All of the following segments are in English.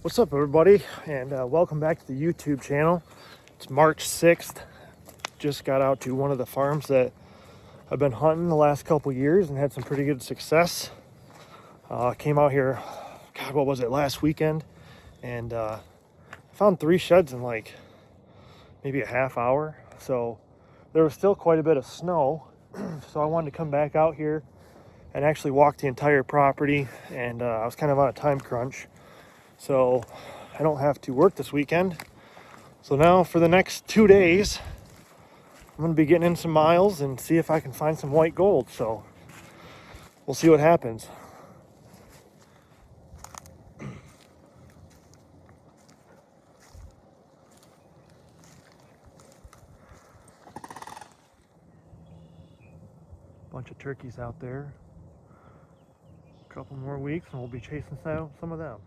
What's up, everybody, and welcome back to the YouTube channel. It's March 6th. Just got out to one of the farms that I've been hunting the last couple years and had some pretty good success. Came out here, God, what was it, last weekend, and found 3 sheds in like maybe a half hour. So there was still quite a bit of snow, so I wanted to come back out here and actually walk the entire property, and I was kind of on a time crunch. So I don't have to work this weekend. So now for the next 2 days, I'm going to be getting in some miles and see if I can find some white gold. So we'll see what happens. Bunch of turkeys out there. A couple more weeks and we'll be chasing some of them.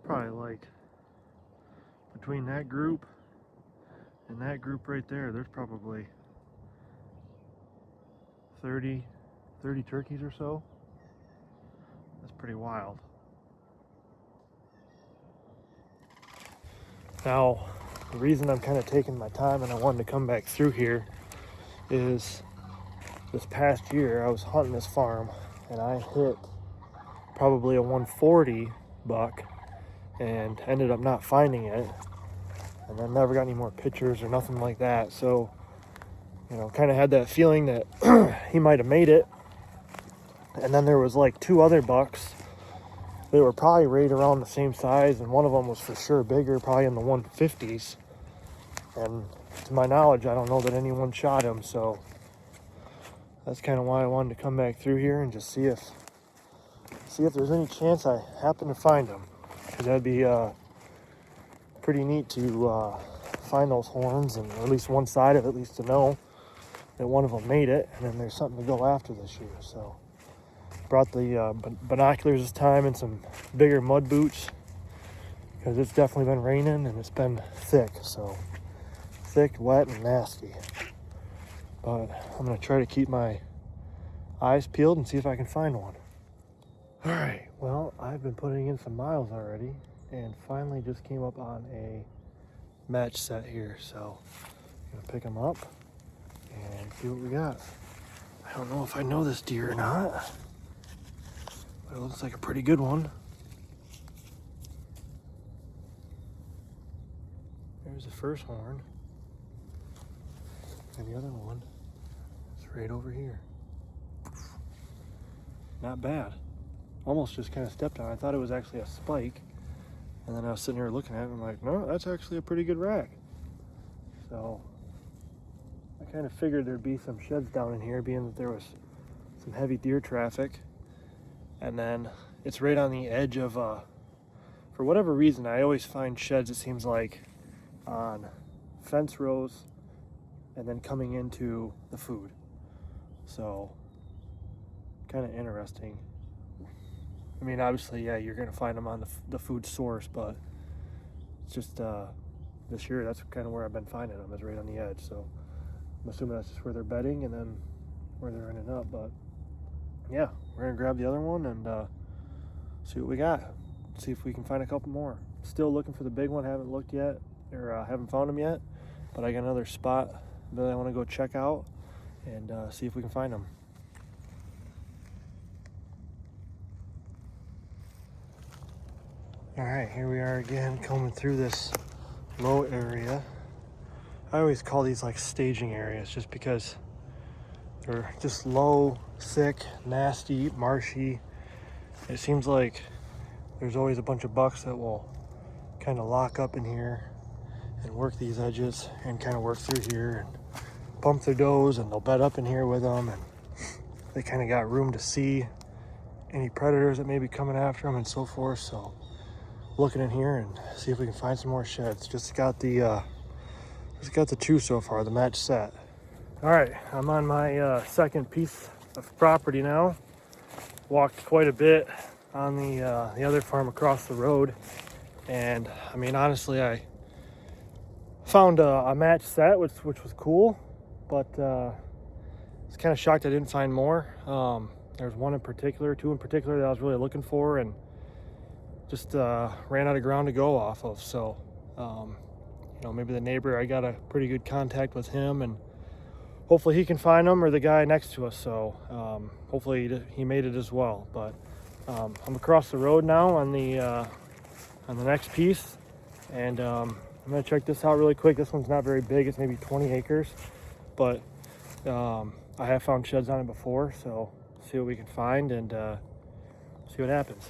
Probably like between that group and that group right there, there's probably 30 turkeys or so. That's pretty wild. Now, the reason I'm kind of taking my time and I wanted to come back through here is this past year I was hunting this farm and I hit probably a 140 buck and ended up not finding it, and then never got any more pictures or nothing like that. So, you know, kind of had that feeling that he might have made it. And then there was like 2 other bucks. They were probably right around the same size, and one of them was for sure bigger, probably in the 150s. And to my knowledge, I don't know that anyone shot him, so that's kind of why I wanted to come back through here and just see if there's any chance I happen to find him. Because that'd be pretty neat to find those horns, and or at least one side of it, at least to know that one of them made it, and then there's something to go after this year. So brought the binoculars this time and some bigger mud boots, because it's definitely been raining and it's been thick. So thick, wet, and nasty. But I'm going to try to keep my eyes peeled and see if I can find one. Alright, well, I've been putting in some miles already and finally just came up on a match set here. So I'm going to pick them up and see what we got. I don't know if I know this deer or not, but it looks like a pretty good one. There's the first horn. And the other one is right over here. Not bad. Almost just kind of stepped on it. I thought it was actually a spike. And then I was sitting here looking at it and I'm like, no, that's actually a pretty good rack. So I kind of figured there'd be some sheds down in here, being that there was some heavy deer traffic. And then it's right on the edge of, for whatever reason, I always find sheds, it seems like, on fence rows and then coming into the food. So kind of interesting. I mean, obviously, yeah, you're gonna find them on the food source, but it's just this year that's kind of where I've been finding them, is right on the edge. So I'm assuming that's just where they're bedding and then where they're ending up. But yeah, we're gonna grab the other one and see what we got. See if we can find a couple more. Still looking for the big one. Haven't looked yet, or haven't found them yet. But I got another spot that I want to go check out and see if we can find them. All right, here we are again, combing through this low area. I always call these like staging areas just because they're just low, thick, nasty, marshy. It seems like there's always a bunch of bucks that will kind of lock up in here and work these edges and kind of work through here and pump their does, and they'll bed up in here with them, and they kind of got room to see any predators that may be coming after them and so forth. So looking in here and see if we can find some more sheds. Just got the 2 so far, the match set. All right, I'm on my second piece of property now. Walked quite a bit on the other farm across the road, and I mean, honestly, I found a match set, which was cool, but I was kind of shocked I didn't find more. There's 2 in particular that I was really looking for, and just ran out of ground to go off of. So, maybe the neighbor, I got a pretty good contact with him, and hopefully he can find them, or the guy next to us. So hopefully he made it as well. But I'm across the road now on the next piece, and I'm gonna check this out really quick. This one's not very big, it's maybe 20 acres, but I have found sheds on it before, so see what we can find and see what happens.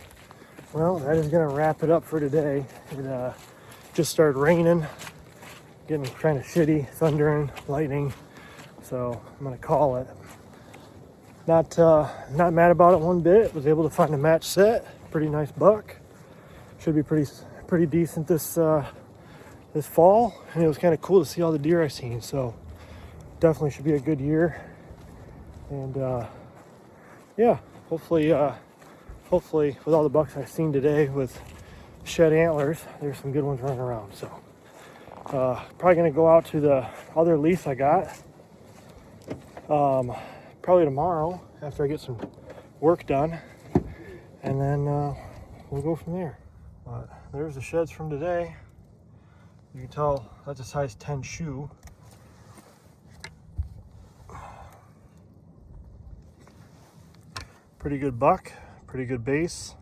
Well, that is gonna wrap it up for today. It just started raining, getting kind of shitty, thundering, lightning, so I'm gonna call it. Not mad about it one bit. Was able to find a match set, pretty nice buck. Should be pretty decent this fall, and it was kind of cool to see all the deer I seen. So definitely should be a good year, and yeah, hopefully with all the bucks I've seen today with shed antlers, there's some good ones running around. So probably gonna go out to the other lease I got probably tomorrow after I get some work done, and then we'll go from there. But there's the sheds from today. You can tell that's a size 10 shoe. Pretty good buck, pretty good base.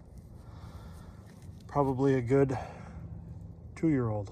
Probably a good 2-year-old.